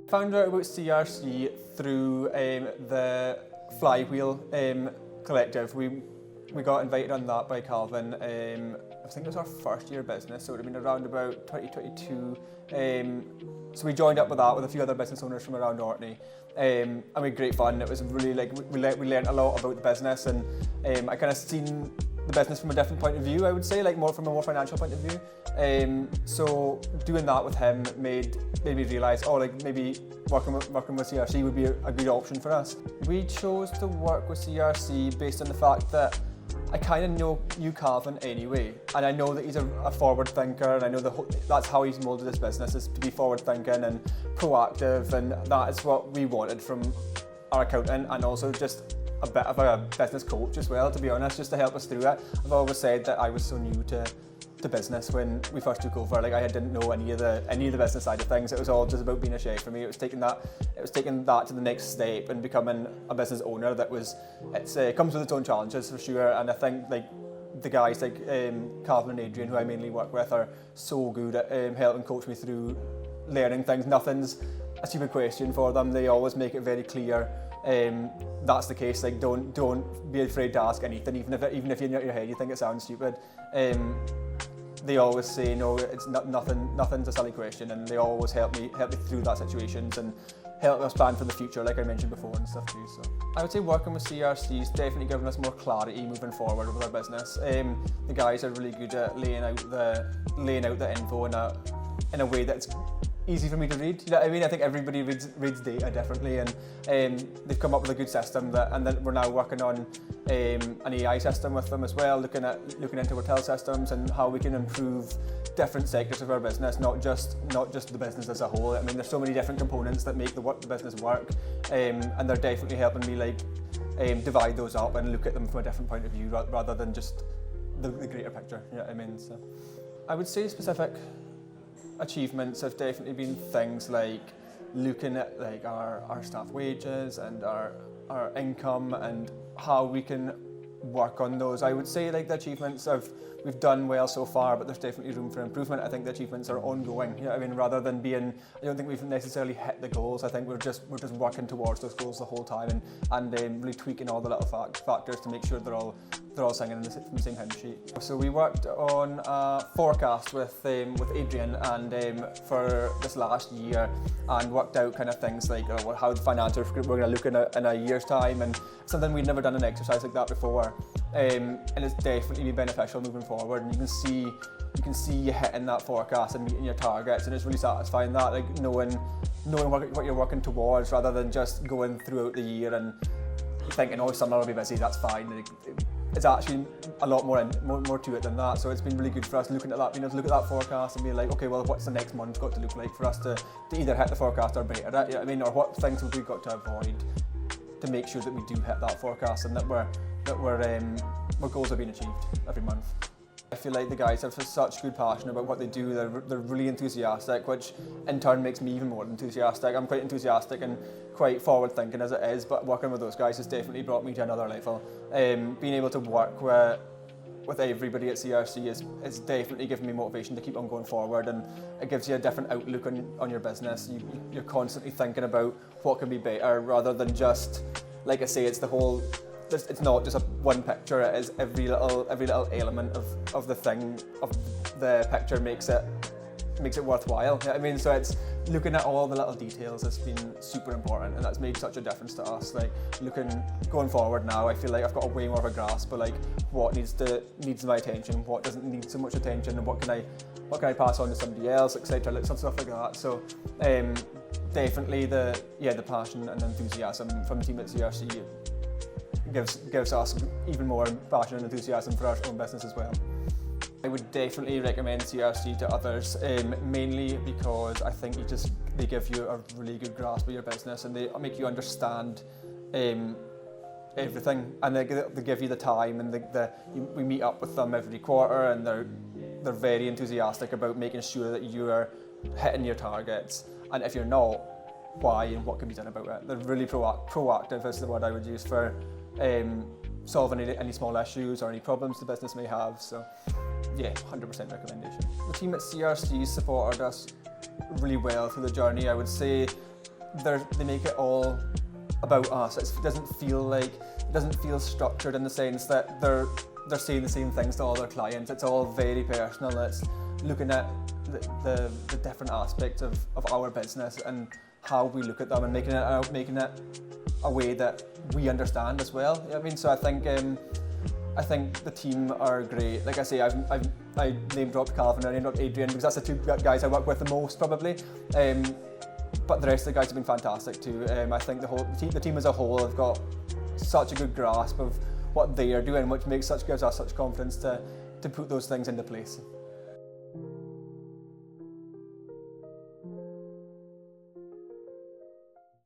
Found out about CRC through the Flywheel collective. We got invited on that by Calvin. I think it was our first year business, so it would have been around about 2022. So we joined up with that with a few other business owners from around Orkney. And we had great fun. It was really we learned a lot about the business, and I kind of seen the business from a different point of view, I would say, like from a more financial point of view. So doing that with him made me realise, maybe working with CRC would be a good option for us. We chose to work with CRC based on the fact that I kind of knew Calvin anyway, and I know that he's a forward thinker, and I know that's how he's moulded his business, is to be forward thinking and proactive, and that is what we wanted from our accountant, and also just a bit of a business coach as well, to be honest, just to help us through it. I've always said that I was so new to business when we first took over. Like, I didn't know any of the business side of things. It was all just about being a chef for me. It was taking that to the next step and becoming a business owner. It comes with its own challenges for sure. And I think like the guys like Calvin and Adrian, who I mainly work with, are so good at helping coach me through learning things. Nothing's a stupid question for them. They always make it very clear. That's the case. Like, don't be afraid to ask anything, even if in your head you think it sounds stupid. They always say no, it's nothing's a silly question, and they always help me through that situations and help us plan for the future, like I mentioned before and stuff too. So I would say working with CRC is definitely giving us more clarity moving forward with our business. The guys are really good at laying out the info in a way that's easy for me to read. You know what I mean? I think everybody reads data differently, and they've come up with a good system and then we're now working on an AI system with them as well, looking into hotel systems and how we can improve different sectors of our business, not just the business as a whole. I mean, there's so many different components that make the business work, and they're definitely helping me divide those up and look at them from a different point of view rather than just the greater picture. You know what I mean? So I would say specific achievements have definitely been things like looking at like our staff wages and our income and how we can work on those. I would say like the achievements we've done well so far, but there's definitely room for improvement. I think the achievements are ongoing. You know what I mean? Rather than I don't think we've necessarily hit the goals. I think we're just working towards those goals the whole time and really tweaking all the little factors to make sure they're all singing from the same hymn sheet. So we worked on a forecast with Adrian and for this last year, and worked out kind of things like how the financials we're going to look in a year's time, and something we'd never done an exercise like that before. And it's definitely been beneficial moving forward, and you can see you hitting that forecast and meeting your targets, and it's really satisfying that, like knowing what you're working towards, rather than just going throughout the year and thinking, oh, summer will be busy, that's fine. It's actually a lot more to it than that. So it's been really good for us looking at that, being able to look at that forecast and be like, okay, well, what's the next month got to look like for us to either hit the forecast or better it, you know what I mean? Or what things have we got to avoid to make sure that we do hit that forecast and that our goals are being achieved every month. I feel like the guys have such good passion about what they do. They're really enthusiastic, which in turn makes me even more enthusiastic. I'm quite enthusiastic and quite forward thinking as it is, but working with those guys has definitely brought me to another level. Being able to work with everybody at CRC is definitely given me motivation to keep on going forward, and it gives you a different outlook on your business. You're constantly thinking about what can be better, rather than just, like I say, it's not just one picture. It is every little element of the picture makes it worthwhile. You know what I mean? So it's looking at all the little details has been super important, and that's made such a difference to us. Like going forward now, I feel like I've got a way more of a grasp of like what needs my attention, what doesn't need so much attention, and what can I pass on to somebody else, etc. Like some stuff like that. So definitely the passion and enthusiasm from the team at CRC gives us even more passion and enthusiasm for our own business as well. I would definitely recommend CRC to others, mainly because I think they give you a really good grasp of your business, and they make you understand everything, and they give you the time, and we meet up with them every quarter, and they're very enthusiastic about making sure that you are hitting your targets, and if you're not, why and what can be done about it. They're really proactive is the word I would use for solving any small issues or any problems the business may have. So yeah, 100% recommendation. The team at CRC supported us really well through the journey. I would say they make it all about us. It doesn't feel structured in the sense that they're saying the same things to all their clients. It's all very personal. It's looking at the different aspects of our business and how we look at them and making it a way that we understand as well. You know what I mean? So I think the team are great. Like I say, I name dropped Calvin, I name dropped Adrian because that's the two guys I work with the most probably. But the rest of the guys have been fantastic too. I think the team as a whole have got such a good grasp of what they are doing, which gives us such confidence to put those things into place.